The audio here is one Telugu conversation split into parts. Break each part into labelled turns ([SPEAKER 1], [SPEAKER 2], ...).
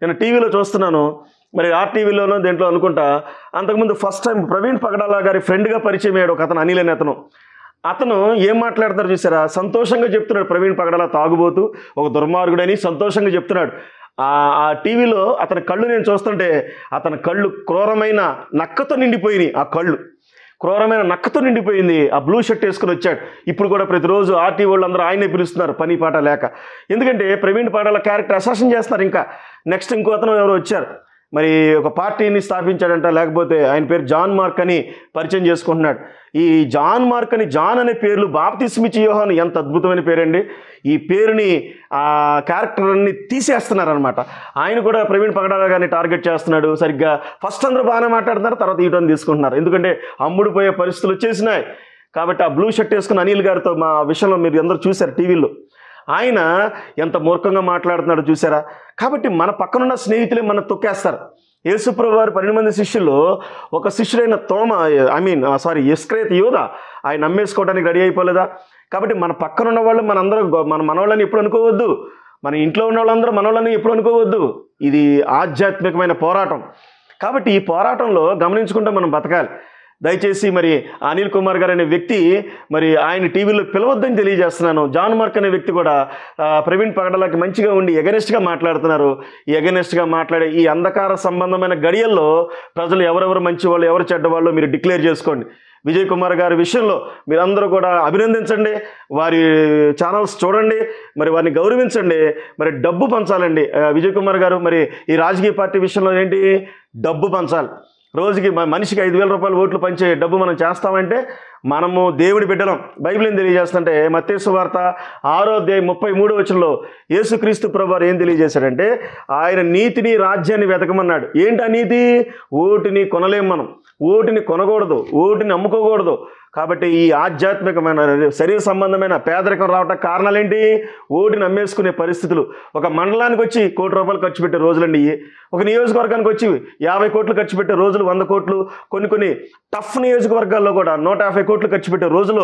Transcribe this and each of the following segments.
[SPEAKER 1] నేను టీవీలో చూస్తున్నాను, మరి ఆర్టీవీలోనో దేంట్లో అనుకుంటా, అంతకుముందు ఫస్ట్ టైం ప్రవీణ్ పగడాల గారి ఫ్రెండ్గా పరిచయం అయ్యాడు ఒక అతను, అనిల్ అనే అతను ఏం మాట్లాడతారు చూసారా, సంతోషంగా చెప్తున్నాడు. ప్రవీణ్ పగడాల తాగుబోతూ ఒక దుర్మార్గుడని సంతోషంగా చెప్తున్నాడు. ఆ టీవీలో అతని కళ్ళు నేను చూస్తుంటే అతని కళ్ళు క్రూరమైన నక్కతో నిండిపోయినాయి. ఆ కళ్ళు క్రూరమైన నక్కతో నిండిపోయింది. ఆ బ్లూ షర్ట్ వేసుకుని వచ్చాడు. ఇప్పుడు కూడా ప్రతిరోజు ఆర్టీ వాళ్ళు అందరూ ఆయనే పిలుస్తున్నారు పని పాట లేక. ఎందుకంటే ప్రవీణ్ పగడాల క్యారెక్టర్ అసాసిన్ చేస్తున్నారు. ఇంకా నెక్స్ట్ ఇంకో అతను ఎవరు వచ్చారు, మరి ఒక పార్టీని స్థాపించాడంట, లేకపోతే ఆయన పేరు జాన్ మార్క్ అని పరిచయం చేసుకుంటున్నాడు. ఈ జాన్ మార్క్ అని, జాన్ అనే పేర్లు బాప్తిస్మిచ్చి యోహాను ఎంత అద్భుతమైన పేరండి. ఈ పేరుని ఆ క్యారెక్టర్ని తీసేస్తున్నారనమాట. ఆయన కూడా ప్రవీణ్ పగడాల గారిని టార్గెట్ చేస్తున్నాడు. సరిగ్గా ఫస్ట్ అందరూ బాగానే మాట్లాడుతున్నారు, తర్వాత ఈటని తీసుకుంటున్నారు. ఎందుకంటే అమ్ముడుపోయే పరిస్థితులు వచ్చేసినాయి. కాబట్టి ఆ బ్లూ షర్ట్ వేసుకున్న అనిల్ గారితో మా విషయంలో మీరు అందరూ చూశారు టీవీలో, ఆయన ఎంత మూర్ఖంగా మాట్లాడుతున్నాడో చూసారా. కాబట్టి మన పక్కనున్న స్నేహితులే మన తొక్కేస్తారు. యేసుప్రభు వారి 12 మంది శిష్యుల్లో ఒక శిష్యుడైన ఇస్కరియోతు యూదా ఆయన నమ్మేసుకోవడానికి రెడీ అయిపోలేదా. కాబట్టి మన పక్కనున్న వాళ్ళు మన మనవాళ్ళని ఎప్పుడు అనుకోవద్దు, మన ఇంట్లో ఉన్న వాళ్ళందరూ మనవాళ్ళని ఎప్పుడు అనుకోవద్దు. ఇది ఆధ్యాత్మికమైన పోరాటం. కాబట్టి ఈ పోరాటంలో గమనించుకుంటూ మనం బతకాలి. దయచేసి మరి అనిల్ కుమార్ గారు అనే వ్యక్తి, మరి ఆయన టీవీలో పిలవద్దని తెలియజేస్తున్నాను. జాన్ మార్క్ అనే వ్యక్తి కూడా ప్రవీణ్ పగడాలకి మంచిగా ఉండి ఎగనెస్ట్గా మాట్లాడుతున్నారు. ఈ ఎగనెస్ట్గా మాట్లాడే ఈ అంధకార సంబంధమైన గడియల్లో ప్రజలు ఎవరెవరు మంచివాళ్ళు ఎవరు చెడ్డవాళ్ళు మీరు డిక్లేర్ చేసుకోండి. విజయ్ కుమార్ గారి విషయంలో మీరందరూ కూడా అభినందించండి, వారి ఛానల్స్ చూడండి, మరి వారిని గౌరవించండి. మరి డబ్బు పంచాలండి. విజయ్ కుమార్ గారు మరి ఈ రాజకీయ పార్టీ విషయంలో ఏంటి, డబ్బు పంచాలి. రోజుకి మనిషికి 5,000 రూపాయలు ఓట్లు పంచే డబ్బు మనం చేస్తామంటే మనము దేవుడి బిడ్డలం. బైబిల్ ఏం తెలియజేస్తుంటే మత్తయి సువార్త 6:33 యేసుక్రీస్తు ప్రభువారు ఏం తెలియజేశాడంటే ఆయన నీతిని రాజ్యాన్ని వెతకమన్నాడు. ఏంటి ఆ నీతి? ఓటుని కొనలేం మనం, ఓటుని కొనకూడదు, ఓటుని అమ్ముకోకూడదు. కాబట్టి ఈ ఆధ్యాత్మికమైన శరీర సంబంధమైన పేదరికం రావడానికి కారణాలు ఏంటి? ఓటుని అమ్మేసుకునే పరిస్థితులు. ఒక మండలానికి వచ్చి 1 కోటి రూపాయలు ఖర్చు పెట్టే రోజులండి. ఒక నియోజకవర్గానికి వచ్చి 50 కోట్లు ఖర్చు పెట్టే రోజులు, 100 కోట్లు, కొన్ని టఫ్ నియోజకవర్గాల్లో కూడా 150 కోట్లు ఖర్చు పెట్టే రోజులు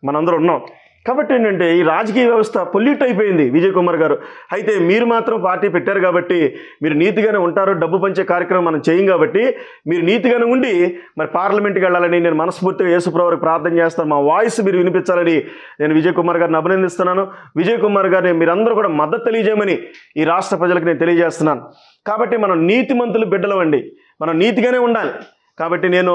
[SPEAKER 1] మనందరూ ఉన్నాం. కాబట్టి ఏంటంటే ఈ రాజకీయ వ్యవస్థ పొల్యూట్ అయిపోయింది. విజయ్ కుమార్ గారు అయితే మీరు మాత్రం పార్టీ పెట్టారు కాబట్టి మీరు నీతిగానే ఉంటారు. డబ్బు పంచే కార్యక్రమం మనం చేయం కాబట్టి మీరు నీతిగానే ఉండి మరి పార్లమెంట్కి వెళ్ళాలని నేను మనస్ఫూర్తిగా యేసుప్రభువుకి ప్రార్థన చేస్తాను. మా వాయిస్ మీరు వినిపించాలని నేను విజయ్ కుమార్ గారిని అభినందిస్తున్నాను. విజయ్ కుమార్ గారిని మీరందరూ కూడా మద్దతు తెలియజేయమని ఈ రాష్ట్ర ప్రజలకు నేను తెలియజేస్తున్నాను. కాబట్టి మనం నీతిమంతులు బిడ్డలవండి, మనం నీతిగానే ఉండాలి. కాబట్టి నేను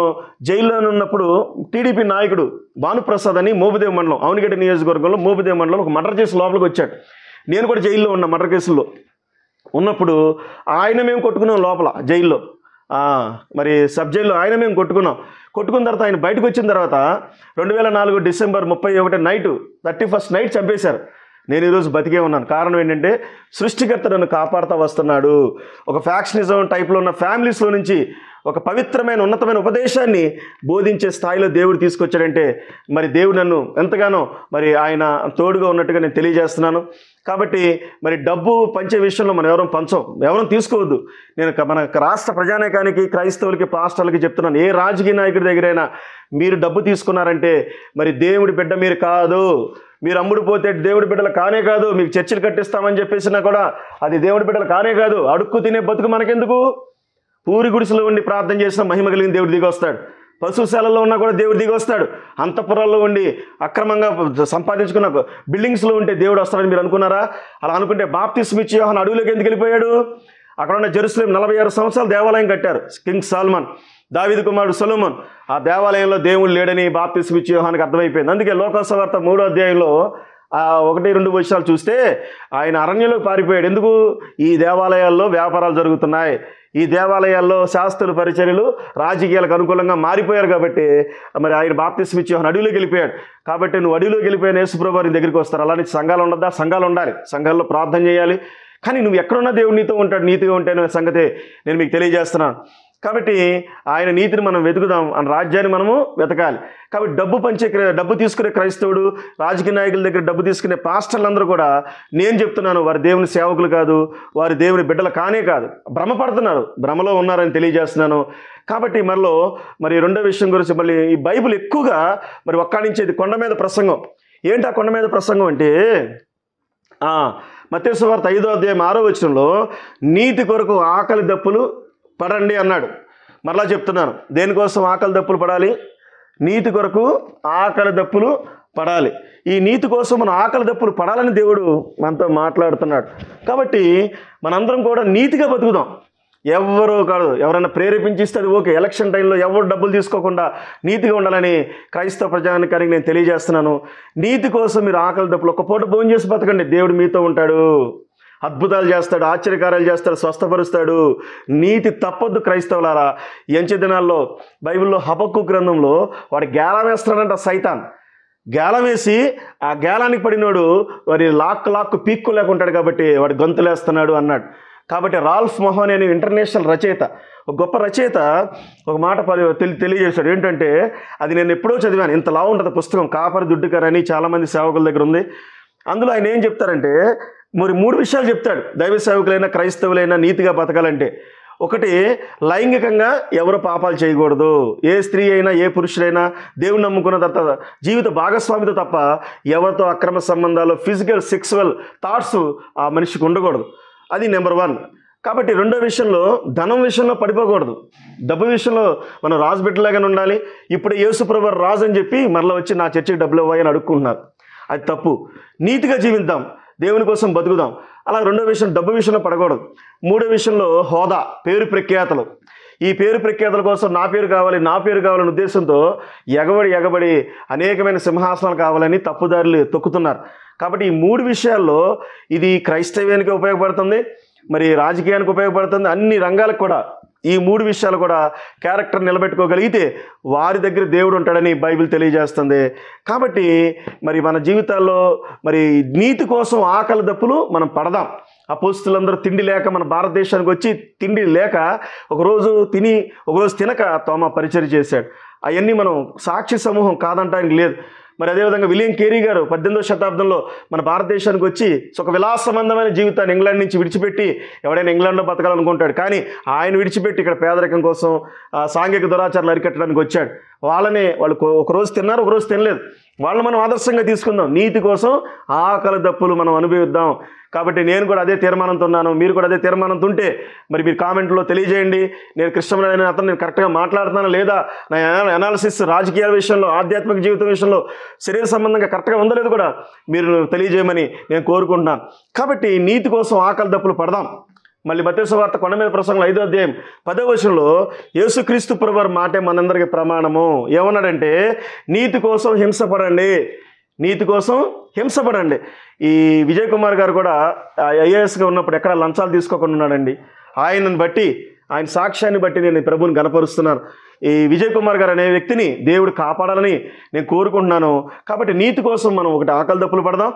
[SPEAKER 1] జైల్లో ఉన్నప్పుడు టీడీపీ నాయకుడు భానుప్రసాద్ అని మోపిదేవి మండలం, అవనిగడ్డ నియోజకవర్గంలో మోపిదేవి మండలం ఒక మర్డర్ కేసు లోపలికి వచ్చాడు. నేను కూడా జైల్లో ఉన్న మర్డర్ కేసుల్లో ఉన్నప్పుడు మేము కొట్టుకున్నాం లోపల జైల్లో, మరి సబ్ జైల్లో మేము కొట్టుకున్న తర్వాత ఆయన బయటకు వచ్చిన తర్వాత 2004 డిసెంబర్ 31 నైట్ 31st నైట్ చంపేశారు. నేను ఈరోజు బతికే ఉన్నాను. కారణం ఏంటంటే సృష్టికర్త నన్ను కాపాడుతూ వస్తున్నాడు. ఒక ఫ్యాక్షనిజం టైప్లో ఉన్న ఫ్యామిలీస్లో నుంచి ఒక పవిత్రమైన ఉన్నతమైన ఉపదేశాన్ని బోధించే స్థాయిలో దేవుడు తీసుకొచ్చాడంటే మరి దేవుడు నన్ను ఎంతగానో మరి ఆయన తోడుగా ఉన్నట్టుగా నేను తెలియజేస్తున్నాను. కాబట్టి మరి డబ్బు పంచే విషయంలో మనం ఎవరం తీసుకోవద్దు. నేను మన రాష్ట్ర ప్రజానీకానికి, క్రైస్తవులకి, పాస్టర్లకి చెప్తున్నాను, ఏ రాజకీయ నాయకుడి దగ్గరైనా మీరు డబ్బు తీసుకున్నారంటే మరి దేవుడి బిడ్డ మీరు కాదు. మీరు అమ్ముడు పోతే దేవుడి బిడ్డలు కానే కాదు. మీకు చర్చిలు కట్టిస్తామని చెప్పేసినా కూడా అది దేవుడి బిడ్డలు కానే కాదు. అడుక్కు తినే బతుకు మనకెందుకు? పూరి గుడిసెలో ఉండి ప్రార్థన చేసిన మహిమ కలిగిన దేవుడు దిగి వస్తాడు. పశుశాలలో ఉన్నా కూడా దేవుడు దిగి వస్తాడు. అంతఃపురాల్లో ఉండి అక్రమంగా సంపాదించుకున్న బిల్డింగ్స్లో ఉంటే దేవుడు వస్తాడని మీరు అనుకున్నారా? అలా అనుకుంటే బాప్తిస్మిచ్చి యోహాను అడవిలోకి ఎందుకు వెళ్ళిపోయాడు? అక్కడ ఉన్న జెరూసలేం 46 సంవత్సరాలు దేవాలయం కట్టారు కింగ్ సాల్మన్, దావీదు కుమారుడు సొలొమోన్. ఆ దేవాలయంలో దేవుడు లేడని బాప్తిస్మిచ్చి యోహానుకి అర్థమైపోయింది. అందుకే లోకాసువార్త 3వ అధ్యాయంలో 1-2 వచనాలు చూస్తే ఆయన అరణ్యంలోకి పారిపోయాడు. ఎందుకు? ఈ దేవాలయాల్లో వ్యాపారాలు జరుగుతున్నాయి, ఈ దేవాలయాల్లో శాస్త్రులు, పరిచర్యలు రాజకీయాలకు అనుకూలంగా మారిపోయారు. కాబట్టి మరి ఆయన బాప్తిస్మిచ్చి యోహాను అడవిలోకి వెళ్ళిపోయాడు. కాబట్టి నువ్వు అడవిలోకి వెళ్ళిపోయిన యేసుప్రభువు వారి దగ్గరికి వస్తారు. అలానే సంఘాలు ఉండద్దా? సంఘాలు ఉండాలి, సంఘాల్లో ప్రార్థన చేయాలి. కానీ నువ్వు ఎక్కడున్నా దేవుడు నీతో ఉంటాడు. నీతిగా ఉంటేనే సంగతే నేను మీకు తెలియజేస్తున్నాను. కాబట్టి ఆయన నీతిని మనం వెతుకుదాం, ఆయన రాజ్యాన్ని మనము వెతకాలి. కాబట్టి డబ్బు తీసుకునే క్రైస్తవుడు, రాజకీయ నాయకుల దగ్గర డబ్బు తీసుకునే పాస్టర్లందరూ కూడా నేను చెప్తున్నాను, వారి దేవుని సేవకులు కాదు, వారి దేవుని బిడ్డలు కానే కాదు, భ్రమపడుతున్నారు, భ్రమలో ఉన్నారని తెలియజేస్తున్నాను. కాబట్టి మరి రెండో విషయం గురించి మళ్ళీ ఈ బైబిల్ ఎక్కువగా మరి ఒక్కడించేది కొండ మీద ప్రసంగం. ఏంటి ఆ కొండ మీద ప్రసంగం అంటే మత్తయి సువార్త 5వ అధ్యాయం 6వ వచనంలో నీతి కొరకు ఆకలి దప్పులు పడండి అన్నాడు. మరలా చెప్తున్నాను, దేనికోసం ఆకలి దప్పులు పడాలి? నీతి కొరకు ఆకలి దప్పులు పడాలి. ఈ నీతి కోసం మనం ఆకలి దప్పులు పడాలని దేవుడు మనతో మాట్లాడుతున్నాడు. కాబట్టి మనందరం కూడా నీతిగా బతుకుదాం. ఎవరో కాదు, ఎవరైనా ప్రేరేపించిస్తే అది ఓకే. ఎలక్షన్ టైంలో ఎవరు డబ్బులు తీసుకోకుండా నీతిగా ఉండాలని క్రైస్తవ ప్రజానికానికి నేను తెలియజేస్తున్నాను. నీతి కోసం మీరు ఆకలి దప్పులు ఒక్క పూట భోజనం చేసి బతకండి. దేవుడు మీతో ఉంటాడు, అద్భుతాలు చేస్తాడు, ఆశ్చర్యకార్యాలు చేస్తాడు, స్వస్థపరుస్తాడు. నీతి తప్పొద్దు క్రైస్తవులారా. ఎంచి దినాల్లో బైబిల్లో హబక్కు గ్రంథంలో వాడు గేలం వేస్తున్నాడంట సైతాన్. గేలం వేసి ఆ గేలానికి పడినోడు వారి లాక్కు పీక్కోలేకుంటాడు కాబట్టి వాడు గంతులేస్తున్నాడు అన్నాడు. కాబట్టి రాల్ఫ్ మొహానీ అనే ఇంటర్నేషనల్ రచయిత, ఒక గొప్ప రచయిత ఒక మాట తెలియజేశాడు. ఏంటంటే, అది నేను ఎప్పుడో చదివాను, ఇంత లావు ఉంటుంది పుస్తకం, కాపరి దుడ్డుకర్ అని చాలామంది సేవకుల దగ్గర ఉంది. అందులో ఆయన ఏం చెప్తారంటే, మరి 3 విషయాలు చెప్తాడు. దైవ సేవకులైనా క్రైస్తవులైనా నీతిగా బతకాలంటే, ఒకటి, లైంగికంగా ఎవరు పాపాలు చేయకూడదు. ఏ స్త్రీ అయినా ఏ పురుషుడైనా దేవుని నమ్ముకున్న తర్వాత జీవిత భాగస్వామితో తప్ప ఎవరితో అక్రమ సంబంధాలు, ఫిజికల్ సెక్సువల్ థాట్స్ ఆ మనిషికి ఉండకూడదు. అది నెంబర్ 1. కాబట్టి రెండో విషయంలో ధనం విషయంలో పడిపోకూడదు. డబ్బు విషయంలో మనం రాజు బిడ్డలాగానే ఉండాలి. ఇప్పుడు యేసుప్రభు రాజు అని చెప్పి మరలా వచ్చి నా చర్చికి డబ్బులు ఇవ్వని అడుక్కుంటున్నారు. అది తప్పు. నీతిగా జీవిద్దాం, దేవుని కోసం బతుకుదాం. అలా రెండో విషయం డబ్బు విషయంలో పడకూడదు. మూడో విషయంలో హోదా, పేరు ప్రఖ్యాతలు. ఈ పేరు ప్రఖ్యాతల కోసం నా పేరు కావాలనే ఉద్దేశంతో ఎగబడి అనేకమైన సింహాసనాలు కావాలని తప్పుదారులు తొక్కుతున్నారు. కాబట్టి ఈ 3 విషయాల్లో ఇది క్రైస్తవ్యానికి ఉపయోగపడుతుంది, మరి రాజకీయానికి ఉపయోగపడుతుంది, అన్ని రంగాలకు కూడా ఈ 3 విషయాలు కూడా క్యారెక్టర్ నిలబెట్టుకోగలిగితే వారి దగ్గర దేవుడు ఉంటాడని బైబిల్ తెలియజేస్తుంది. కాబట్టి మరి మన జీవితాల్లో మరి నీతి కోసం ఆకలి దప్పులు మనం పడదాం. అపోస్తులందరూ తిండి లేక మన భారతదేశానికి వచ్చి తిండి లేక ఒకరోజు తిని ఒకరోజు తినక తోమా పరిచర్య చేశాడు. అవన్నీ మనం సాక్షి సమూహం కాదంటానికి లేదు. మరి అదేవిధంగా విలియం కేరీ గారు 18వ శతాబ్దంలో మన భారతదేశానికి వచ్చి ఒక విలాసవంతమైన జీవితాన్ని ఇంగ్లాండ్ నుంచి విడిచిపెట్టి, ఎవడైనా ఇంగ్లాండ్లో బతకాలనుకుంటాడు కానీ ఆయన విడిచిపెట్టి ఇక్కడ పేదరికం కోసం సాంఘిక దురాచారాలు అరికట్టడానికి వచ్చాడు. వాళ్ళు ఒకరోజు తిన్నారు, ఒకరోజు తినలేదు. వాళ్ళని మనం ఆదర్శంగా తీసుకుందాం. నీతి కోసం ఆకలి దప్పులు మనం అనుభవిద్దాం. కాబట్టి నేను కూడా అదే తీర్మానంతో ఉన్నాను, మీరు కూడా అదే తీర్మానంతో ఉంటే మరి మీరు కామెంట్లో తెలియజేయండి. నేను కృష్ణమైన అతను నేను కరెక్ట్గా మాట్లాడుతున్నాను లేదా, నా అనాలిసిస్ రాజకీయాల విషయంలో, ఆధ్యాత్మిక జీవితం విషయంలో, శరీర సంబంధంగా కరెక్ట్గా ఉందో లేదు కూడా మీరు తెలియజేయమని నేను కోరుకుంటున్నాను. కాబట్టి నీతి కోసం ఆకలి దప్పులు పడదాం. మళ్ళీ మత్తయి సువార్త కొండ మీద ప్రసంగం 5వ అధ్యాయం 10వ వచనంలో యేసుక్రీస్తు ప్రభువారి మాటే మనందరికీ ప్రమాణము. ఏమన్నాడంటే, నీతి కోసం హింసపడండి, నీతి కోసం హింసపడండి. ఈ విజయ్ కుమార్ గారు కూడా ఐఏఎస్గా ఉన్నప్పుడు ఎక్కడ లంచాలు తీసుకోకుండా ఉన్నాడండి. ఆయనను బట్టి, ఆయన సాక్ష్యాన్ని బట్టి నేను ప్రభువుని గణపరుస్తున్నాను. ఈ విజయ్ కుమార్ గారు అనే వ్యక్తిని దేవుడు కాపాడాలని నేను కోరుకుంటున్నాను. కాబట్టి నీతి కోసం మనం ఒకటి ఆకలి దప్పులు పడదాం.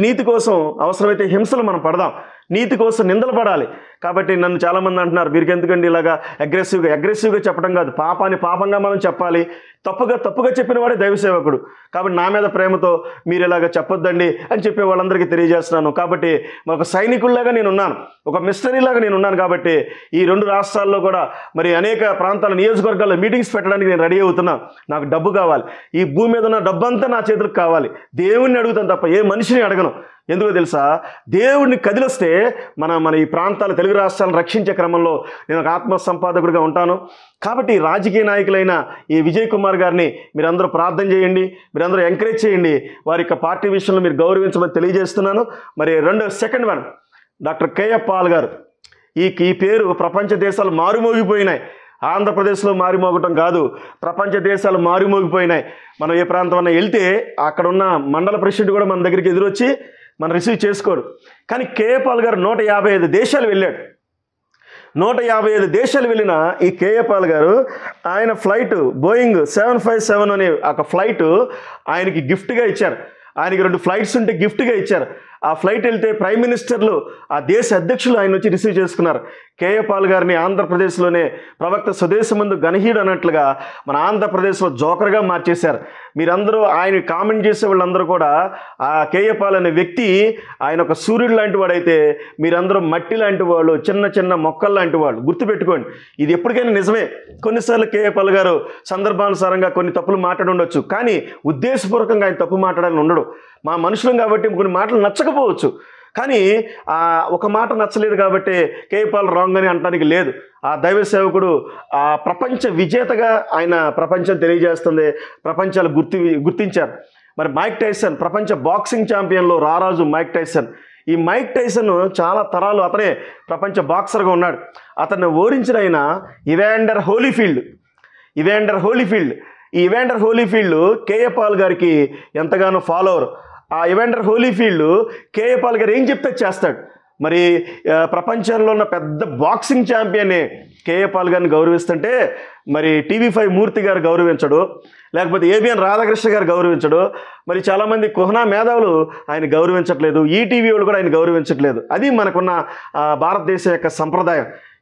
[SPEAKER 1] నీతి కోసం అవసరమైతే హింసలు మనం పడదాం. నీతి కోసం నిందలు పడాలి. కాబట్టి నన్ను చాలామంది అంటున్నారు, వీరికి ఎందుకండి ఇలాగా అగ్రెసివ్గా చెప్పడం కాదు, పాపాన్ని పాపంగా మనం చెప్పాలి. తప్పుగా చెప్పిన వాడే దైవ సేవకుడు. కాబట్టి నా మీద ప్రేమతో మీరు ఇలాగ చెప్పొద్దండి అని చెప్పే వాళ్ళందరికీ తెలియజేస్తున్నాను. కాబట్టి ఒక సైనికుల్లాగా నేనున్నాను, ఒక మిషనరీలాగా నేనున్నాను. కాబట్టి ఈ 2 రాష్ట్రాల్లో కూడా మరి అనేక ప్రాంతాల నియోజకవర్గాల్లో మీటింగ్స్ పెట్టడానికి నేను రెడీ అవుతున్నాను. నాకు డబ్బు కావాలి. ఈ భూమి మీద ఉన్న డబ్బంతా నా చేతులకు కావాలి. దేవుణ్ణి అడుగుతాను తప్ప ఏ మనిషిని అడగను. ఎందుకో తెలుసా, దేవుడిని కదిలిస్తే మన ఈ ప్రాంతాల తెలుగు రాష్ట్రాలను రక్షించే క్రమంలో నేను ఒక ఆత్మ సంపాదకుడిగా ఉంటాను. కాబట్టి రాజకీయ నాయకులైన ఈ విజయ్ కుమార్ గారిని మీరందరూ ప్రార్థన చేయండి, మీరందరూ ఎంకరేజ్ చేయండి. వారి యొక్క పార్టీ విషయంలో మీరు గౌరవించమని తెలియజేస్తున్నాను. మరి second one doctor KF Paul గారు. ఈ పేరు ప్రపంచ దేశాలు మారుమోగిపోయినాయి. ఆంధ్రప్రదేశ్లో మారుమోగటం కాదు, ప్రపంచ దేశాలు మారుమోగిపోయినాయి. మనం ఏ ప్రాంతం అన్నా వెళ్తే అక్కడ ఉన్న మండల ప్రెసిడెంట్ కూడా మన దగ్గరికి ఎదురొచ్చి మనం రిసీవ్ చేసుకోడు. కానీ కేఏ పాల్ గారు 155 దేశాలు వెళ్ళాడు. 155 దేశాలు వెళ్ళిన ఈ కేఏ పాల్ గారు ఆయన ఫ్లైట్ బోయింగ్ 757 అనే ఒక ఫ్లైట్ ఆయనకి గిఫ్ట్గా ఇచ్చారు. ఆయనకి 2 ఫ్లైట్స్ ఉంటే గిఫ్ట్గా ఇచ్చారు. ఆ ఫ్లైట్ వెళ్తే ప్రైమ్ మినిస్టర్లు, ఆ దేశ అధ్యక్షులు ఆయన వచ్చి రిసీవ్ చేసుకున్నారు. కేఏ పాల్ గారిని ఆంధ్రప్రదేశ్లోనే ప్రవక్త స్వదేశమందు గణహీడు అన్నట్లుగా మన ఆంధ్రప్రదేశ్లో జోకర్గా మార్చేశారు. మీరందరూ ఆయన కామెంట్ చేసే వాళ్ళందరూ కూడా ఆ కేఏ పాల్ అనే వ్యక్తి ఆయన ఒక సూర్యుడు లాంటి వాడైతే మీరందరూ మట్టి లాంటి వాళ్ళు, చిన్న మొక్కలు లాంటి వాళ్ళు. గుర్తుపెట్టుకోండి, ఇది ఎప్పటికైనా నిజమే. కొన్నిసార్లు కేఏ పాల్ గారు సందర్భానుసారంగా కొన్ని తప్పులు మాట్లాడి ఉండొచ్చు, కానీ ఉద్దేశపూర్వకంగా ఆయన తప్పు మాట్లాడాలని ఉండడు. మా మనుషులం కాబట్టి కొన్ని మాటలు నచ్చకపోవచ్చు. కానీ ఒక మాట నచ్చలేదు కాబట్టి కేఏ పాల్ రాంగ్ అని అనడానికి లేదు. ఆ దైవ సేవకుడు ఆ ప్రపంచ విజేతగా ఆయన ప్రపంచం తెలియజేస్తుంది, ప్రపంచాలు గుర్తించారు. మరి మైక్ టైసన్ ప్రపంచ బాక్సింగ్ ఛాంపియన్లో రారాజు మైక్ టైసన్. ఈ మైక్ టైసన్ చాలా తరాలు అతనే ప్రపంచ బాక్సర్గా ఉన్నాడు. అతన్ని ఓడించిన ఆయన ఇవాండర్ హోలీఫీల్డ్. ఈ ఇవాండర్ హోలీఫీల్డ్ కేఏ పాల్ గారికి ఎంతగానో ఫాలోవర్. ఆ ఇవాండర్ హోలీఫీల్డ్ కేఏ పాల్ గారు ఏం చెప్తే చేస్తాడు. మరి ప్రపంచంలో ఉన్న పెద్ద బాక్సింగ్ ఛాంపియన్ని కేఏ పాల్ గారిని గౌరవిస్తుంటే మరి TV5 మూర్తి గారు గౌరవించడు, లేకపోతే ABN రాధాకృష్ణ గారు గౌరవించడు, మరి చాలామంది కుహనా మేధావులు ఆయన గౌరవించట్లేదు, ఈటీవీ వాళ్ళు కూడా ఆయన గౌరవించట్లేదు. అది మనకున్న భారతదేశం యొక్క సంప్రదాయం.